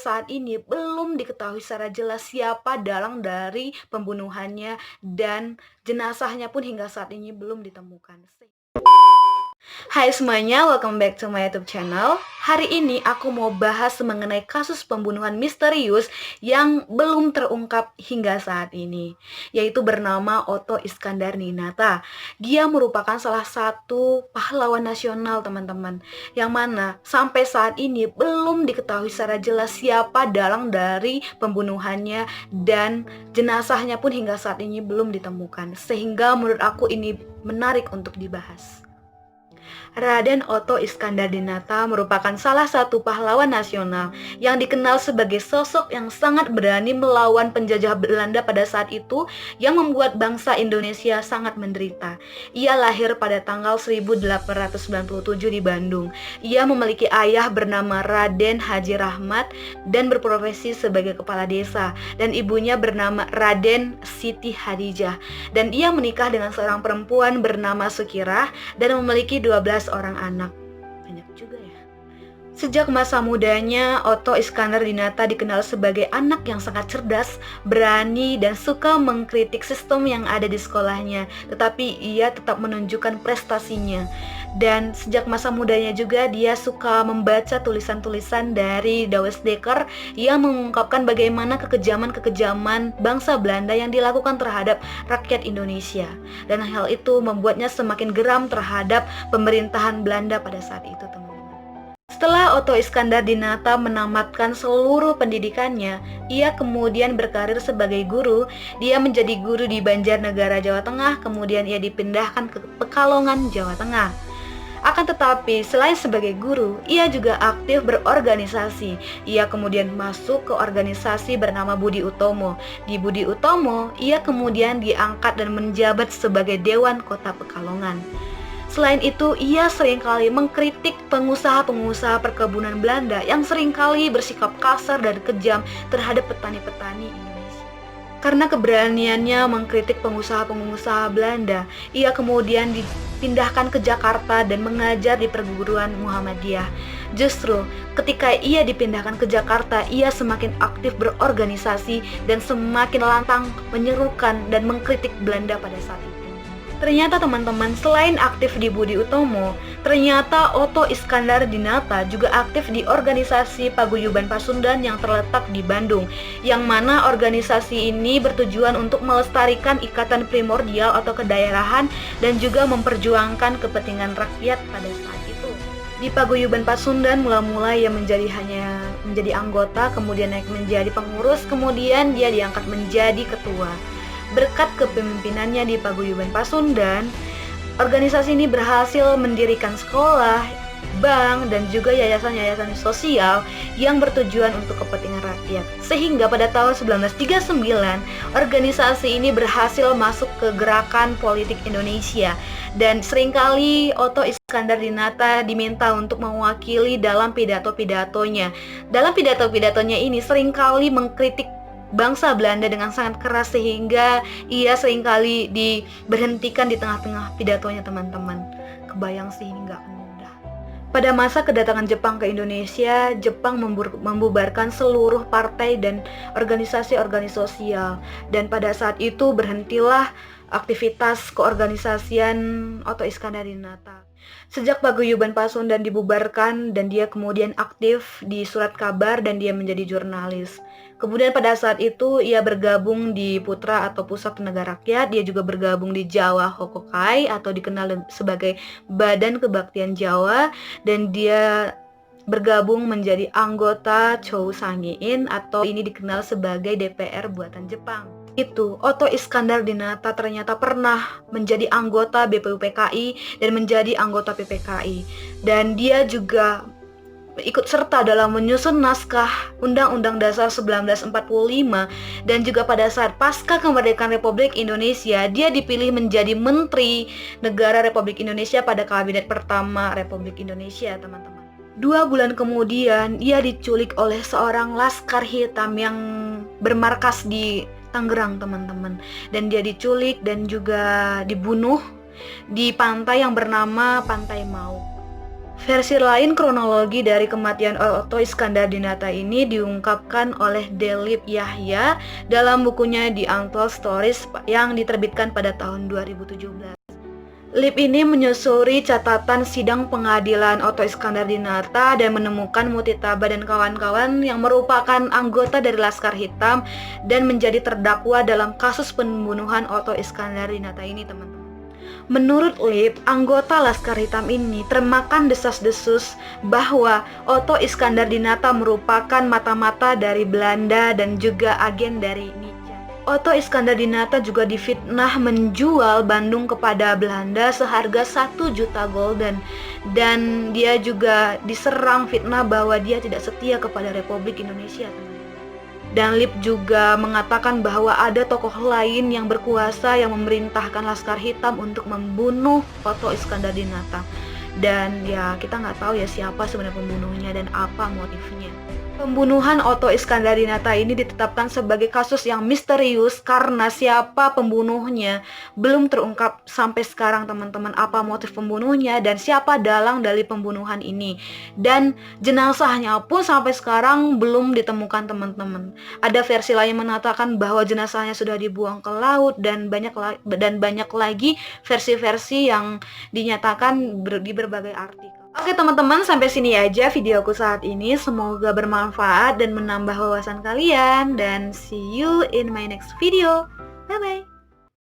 saat ini belum diketahui secara jelas siapa dalang dari pembunuhannya dan jenazahnya pun hingga saat ini belum ditemukan. Hai semuanya, welcome back to my YouTube channel. Hari ini aku mau bahas mengenai kasus pembunuhan misterius yang belum terungkap hingga saat ini, yaitu bernama Otto Iskandar Dinata. Dia merupakan salah satu pahlawan nasional, teman-teman, yang mana sampai saat ini belum diketahui secara jelas siapa dalang dari pembunuhannya dan jenazahnya pun hingga saat ini belum ditemukan. Sehingga menurut aku ini menarik untuk dibahas. Raden Otto Iskandar Dinata merupakan salah satu pahlawan nasional yang dikenal sebagai sosok yang sangat berani melawan penjajah Belanda pada saat itu, yang membuat bangsa Indonesia sangat menderita. Ia lahir pada tanggal 1897 di Bandung. Ia memiliki ayah bernama Raden Haji Rahmat dan berprofesi sebagai kepala desa, dan ibunya bernama Raden Siti Hadijah. Dan ia menikah dengan seorang perempuan bernama Sukirah dan memiliki 12 orang anak. Banyak juga ya. Sejak masa mudanya, Otto Iskandar Dinata dikenal sebagai anak yang sangat cerdas, berani, dan suka mengkritik sistem yang ada di sekolahnya. Tetapi ia tetap menunjukkan prestasinya. Dan sejak masa mudanya juga dia suka membaca tulisan-tulisan dari Douwe Dekker yang mengungkapkan bagaimana kekejaman-kekejaman bangsa Belanda yang dilakukan terhadap rakyat Indonesia. Dan hal itu membuatnya semakin geram terhadap pemerintahan Belanda pada saat itu, teman-teman. Setelah Otto Iskandar Dinata menamatkan seluruh pendidikannya, ia kemudian berkarir sebagai guru. Dia menjadi guru di Banjarnegara, Jawa Tengah, kemudian ia dipindahkan ke Pekalongan, Jawa Tengah. Akan tetapi, selain sebagai guru, ia juga aktif berorganisasi. Ia kemudian masuk ke organisasi bernama Budi Utomo. Di Budi Utomo, ia kemudian diangkat dan menjabat sebagai Dewan Kota Pekalongan. Selain itu, ia seringkali mengkritik pengusaha-pengusaha perkebunan Belanda yang seringkali bersikap kasar dan kejam terhadap petani-petani Indonesia. Karena keberaniannya mengkritik pengusaha-pengusaha Belanda, ia kemudian dipindahkan ke Jakarta dan mengajar di perguruan Muhammadiyah. Justru ketika ia dipindahkan ke Jakarta, ia semakin aktif berorganisasi dan semakin lantang menyerukan dan mengkritik Belanda pada saat itu. Ternyata teman-teman, selain aktif di Budi Utomo, ternyata Otto Iskandar Dinata juga aktif di organisasi Paguyuban Pasundan yang terletak di Bandung, yang mana organisasi ini bertujuan untuk melestarikan ikatan primordial atau kedaerahan dan juga memperjuangkan kepentingan rakyat pada saat itu. Di Paguyuban Pasundan mula-mula ia menjadi anggota, kemudian naik menjadi pengurus, kemudian dia diangkat menjadi ketua. Berkat kepemimpinannya di Paguyuban Pasundan, organisasi ini berhasil mendirikan sekolah, bank, dan juga yayasan-yayasan sosial yang bertujuan untuk kepentingan rakyat. Sehingga pada tahun 1939, organisasi ini berhasil masuk ke gerakan politik Indonesia. Dan seringkali Otto Iskandar Dinata diminta untuk mewakili dalam pidato-pidatonya. Dalam pidato-pidatonya ini seringkali mengkritik bangsa Belanda dengan sangat keras, sehingga ia seringkali diberhentikan di tengah-tengah pidatonya, teman-teman. Kebayang sih, ini gak mudah. Pada masa kedatangan Jepang ke Indonesia, Jepang membubarkan seluruh partai dan organisasi-organisasi sosial. Dan pada saat itu berhentilah aktivitas keorganisasian Otto Iskandar Dinata. Sejak Paguyuban Pasundan dibubarkan dan dia kemudian aktif di Surat Kabar dan dia menjadi jurnalis. Kemudian pada saat itu ia bergabung di Putra atau Pusat Tenaga Rakyat. Dia juga bergabung di Jawa Hokokai atau dikenal sebagai Badan Kebaktian Jawa, dan dia bergabung menjadi anggota Chou Sangiin atau ini dikenal sebagai DPR buatan Jepang. Itu Otto Iskandar Dinata ternyata pernah menjadi anggota BPUPKI dan menjadi anggota PPKI, dan dia juga ikut serta dalam menyusun naskah Undang-Undang Dasar 1945, dan juga pada saat pasca kemerdekaan Republik Indonesia dia dipilih menjadi Menteri Negara Republik Indonesia pada Kabinet pertama Republik Indonesia, teman-teman. 2 bulan kemudian ia diculik oleh seorang laskar hitam yang bermarkas di Tangerang, teman-teman, dan dia diculik dan juga dibunuh di pantai yang bernama Pantai Mau. Versi lain kronologi dari kematian Otto Iskandardinata ini diungkapkan oleh Delip Yahya dalam bukunya The Untold Stories yang diterbitkan pada tahun 2017. Lip ini menyusuri catatan sidang pengadilan Otto Iskandardinata dan menemukan Mutitaba dan kawan-kawan yang merupakan anggota dari Laskar Hitam dan menjadi terdakwa dalam kasus pembunuhan Otto Iskandardinata ini, teman-teman. Menurut Lip, anggota Laskar Hitam ini termakan desas-desus bahwa Otto Iskandardinata merupakan mata-mata dari Belanda dan juga agen dari Nietzsche. Otto Iskandardinata juga difitnah menjual Bandung kepada Belanda seharga 1 juta gulden, dan dia juga diserang fitnah bahwa dia tidak setia kepada Republik Indonesia. Dan Lip juga mengatakan bahwa ada tokoh lain yang berkuasa yang memerintahkan Laskar Hitam untuk membunuh Otto Iskandardinata. Dan ya kita nggak tahu ya siapa sebenarnya pembunuhnya dan apa motifnya. Pembunuhan Otto Iskandardinata ini ditetapkan sebagai kasus yang misterius karena siapa pembunuhnya belum terungkap sampai sekarang, teman-teman, apa motif pembunuhnya dan siapa dalang dari pembunuhan ini. Dan jenazahnya pun sampai sekarang belum ditemukan, teman-teman. Ada versi lain mengatakan bahwa jenazahnya sudah dibuang ke laut dan banyak lagi versi-versi yang dinyatakan di berbagai artikel. Oke teman-teman, sampai sini aja videoku saat ini. Semoga bermanfaat dan menambah wawasan kalian. Dan see you in my next video. Bye-bye.